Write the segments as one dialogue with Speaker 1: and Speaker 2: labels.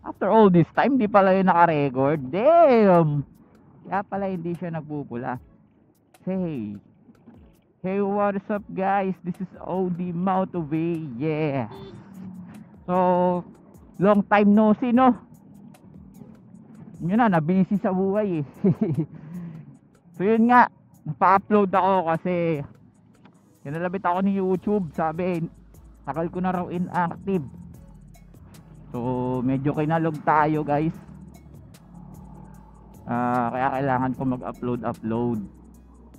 Speaker 1: After all this time, di pala yung naka-record. Damn! Kaya pala hindi siya nagpupula. Hey. Hey, what is up guys? This is OD Motovey. Yeah. So, long time no see, no? Yun na, na-busy sa buhay eh. So yun nga, napa-upload ako kasi kinalabit ako ni YouTube. Sabi, takal ko na raw inactive. So medyo kinalog tayo guys. Kaya kailangan ko mag-upload.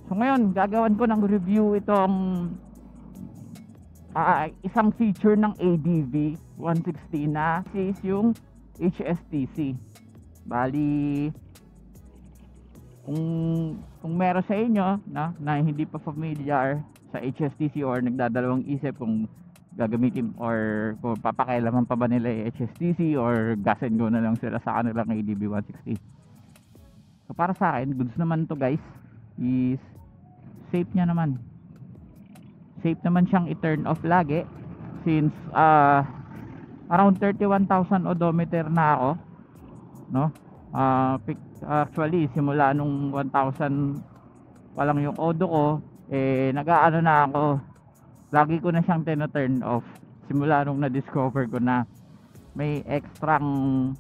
Speaker 1: So ngayon gagawin ko ng review itong isang feature ng ADV 160 na is yung HSTC. Bali kung meron sa inyo na hindi pa familiar sa HSTC or nagdadalawang isip kung gagamitin or kung papakailaman pa ba nila yung HSTC or gas and go na lang sila sa kanilang ADV 160. So para sa akin, goods naman to guys. Is safe nya naman. Safe naman siyang i-turn off lagi since around 31,000 odometer na ako, no? Actually simula nung 1,000 pa lang yung odo ko, nag-aano na ako. Lagi ko na siyang tina-turn off simula nung na-discover ko na may extrang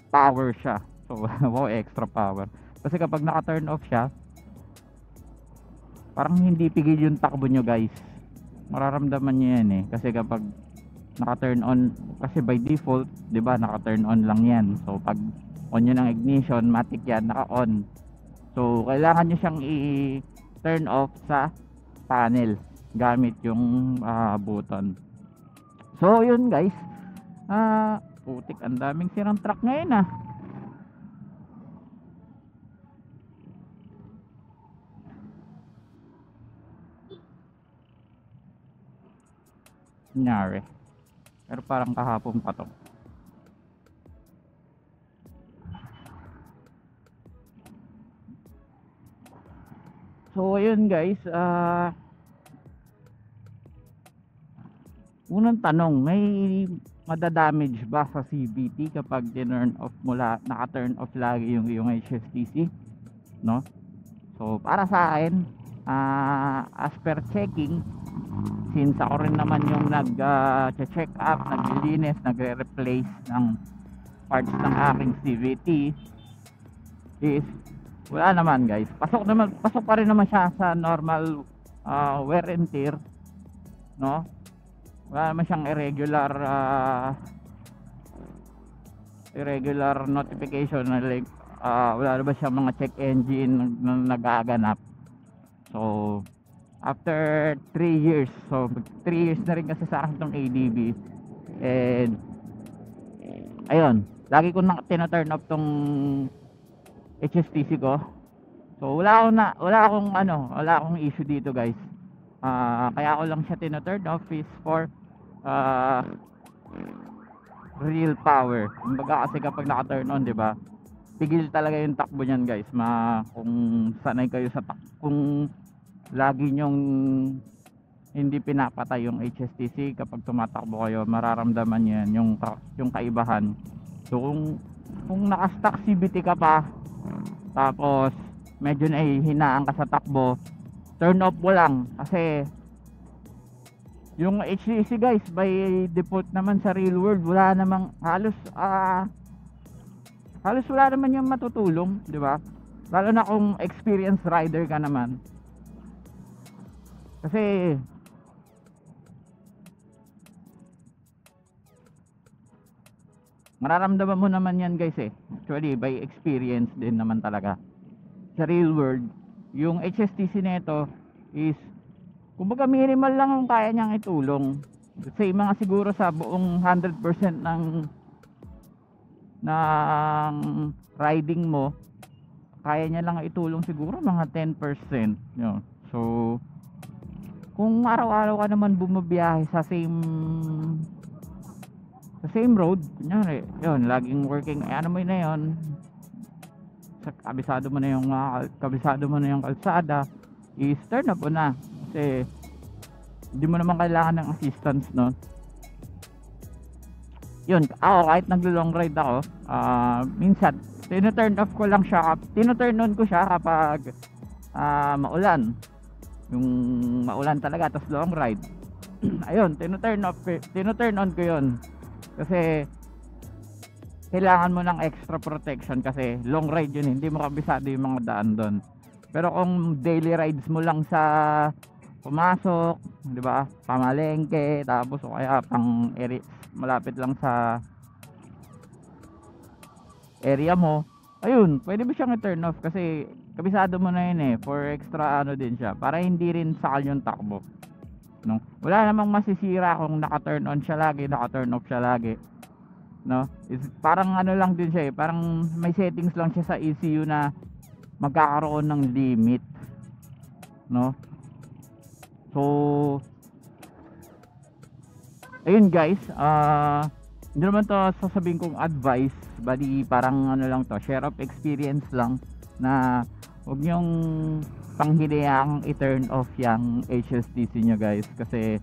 Speaker 1: power siya. So wow, extra power. Kasi kapag naka-turn off siya, parang hindi pigil yung takbo nyo guys. Mararamdaman nyo yan eh. Kasi kapag naka-turn on, kasi by default, 'di ba, naka-turn on lang yan. So pag on nyo ng ignition, matik yan, naka-on. So kailangan nyo siyang i-turn off sa panel gamit yung button. So yun guys, putik, ang daming sirang truck ngayon ah. Nangyari, pero parang kahapon pa to. So yun guys, unang tanong, may madadamage ba sa CVT kapag turn off mula, naka-turn off lagi yung HSTC, no? So para sa akin, as per checking, since ako rin naman yung nag-check up, naglilinis, nagre-replace ng parts ng aking CVT, is wala naman guys. Pasok pa rin naman siya sa normal wear and tear, no? Wala naman siyang irregular notification na like wala naman siyang mga check engine na nagaganap. So after 3 years, so 3 years na rin kasi sa akin itong ADV, and ayun, lagi ko na tina-turn off tong HSTC ko. So wala akong issue dito guys. Kaya ako lang siya tina-turn off is for real power. Kumbaga kasi kapag naka-turn on, 'di ba? Pigil talaga yung takbo niyan guys. Kung sanay kayo sa kung lagi nyong hindi pinapatay yung HSTC kapag tumatakbo kayo, mararamdaman niyo yan, yung kaibahan. So kung naka-stock CVT ka pa, tapos medyo nahihinaan ka sa takbo, turn off mo lang. Kasi yung HTC guys, by default naman sa real world, wala namang halos wala naman yung matutulong, di ba? Lalo na kung experienced rider ka naman. Kasi mararamdaman mo naman yan guys eh. Actually by experience din naman talaga. Sa real world, yung HSTC nito is kumbaga minimal lang ang kaya niyang itulong. Say mga siguro sa buong 100% ng riding mo, kaya niya lang itulong siguro mga 10%, yun. So kung araw-araw ka naman bumabiyahe sa sa same road, kunyari, yun, laging working, ano mo na yun, kabisado mo na yung kalsada, is turn up mo na. Kasi hindi mo naman kailangan ng assistance, no? Yun, ako kahit naglo-long ride ako, minsan tino-turn off ko lang siya, tino-turn on ko siya kapag maulan, yung maulan talaga, tapos long ride. Ayun, tino-turn on ko yun kasi kailangan mo ng extra protection kasi long ride yun, hindi mo kabisado yung mga daan doon. Pero kung daily rides mo lang sa pumasok, di ba, pamalengke, tapos o kaya pang area, malapit lang sa area mo, ayun, pwede mo siyang i-turn off kasi kabisado mo na yun for extra ano din siya, para hindi rin sakal yung takbo, no? Wala namang masisira kung naka-turn on siya lagi, naka-turn off siya lagi, no? Parang ano lang din siya parang may settings lang siya sa ECU na magkakaroon ng limit, no? So ayun guys, hindi naman to sasabihin kong advice, bali parang ano lang to, share of experience lang, na huwag nyong panghinayang i-turn off yung HSTC nyo guys, kasi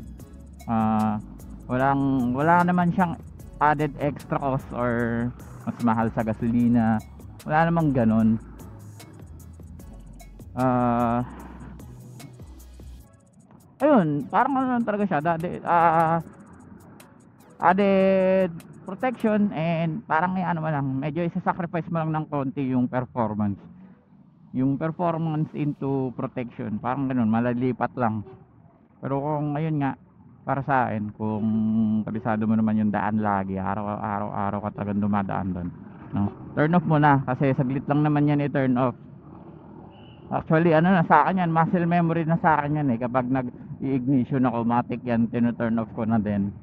Speaker 1: wala naman siyang added extra cost or mas mahal sa gasolina, wala namang ganon. Ayun, parang ano lang talaga siya, added protection, and parang ano mo lang, medyo isa-sacrifice mo lang ng konti yung performance into protection, parang ganun, malalipat lang. Pero kung ayun nga, para sa akin, kung kabisado mo naman yung daan lagi, araw-araw ka talagang dumadaan doon, no? Turn off mo na, kasi saglit lang naman yan i-turn off. Actually ano na sa akin yan, muscle memory na sa akin yan kapag nag-ignition ako, matik yan, tino-turn off ko na din.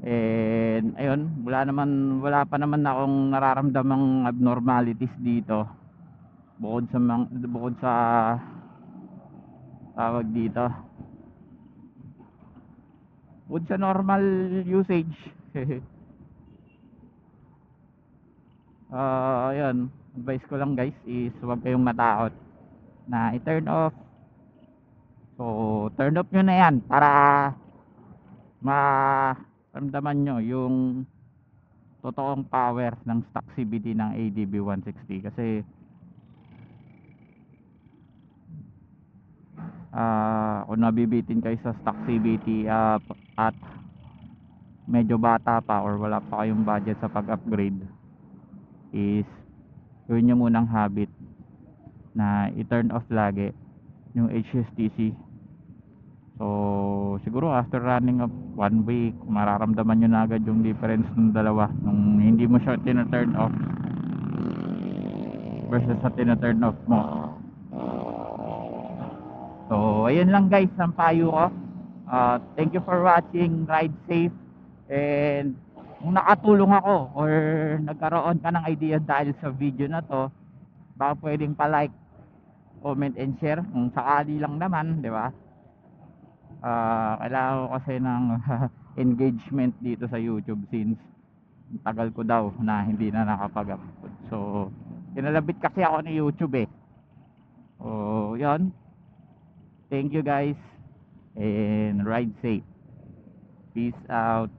Speaker 1: And ayun, wala pa naman akong nararamdamang abnormalities dito, bukod sa tawag dito, bukod sa normal usage. Ayun, advice ko lang guys is huwag kayong matakot na i-turn off. So turn off nyo na yan para maramdaman nyo yung totoong power ng stock CVT ng ADB 160. Kasi kung nabibitin kayo sa stock CVT at medyo bata pa or wala pa kayong budget sa pag-upgrade, is gawin nyo munang habit na i-turn off lagi yung HSTC. So siguro after running of 1 week, mararamdaman nyo na agad yung difference ng dalawa, nung hindi mo siya tina-turn off versus sa tina-turn off mo. So ayun lang guys ang payo ko. Thank you for watching. Ride safe, and kung nakatulong ako or nagkaroon ka ng idea dahil sa video na to, baka pwedeng pa-like, comment and share kung sakali lang naman, di ba? Kailangan ko kasi ng engagement dito sa YouTube, since tagal ko daw na hindi na nakapag-upload. So kinalabit kasi ako ni YouTube So yun, thank you guys, and ride safe. Peace out.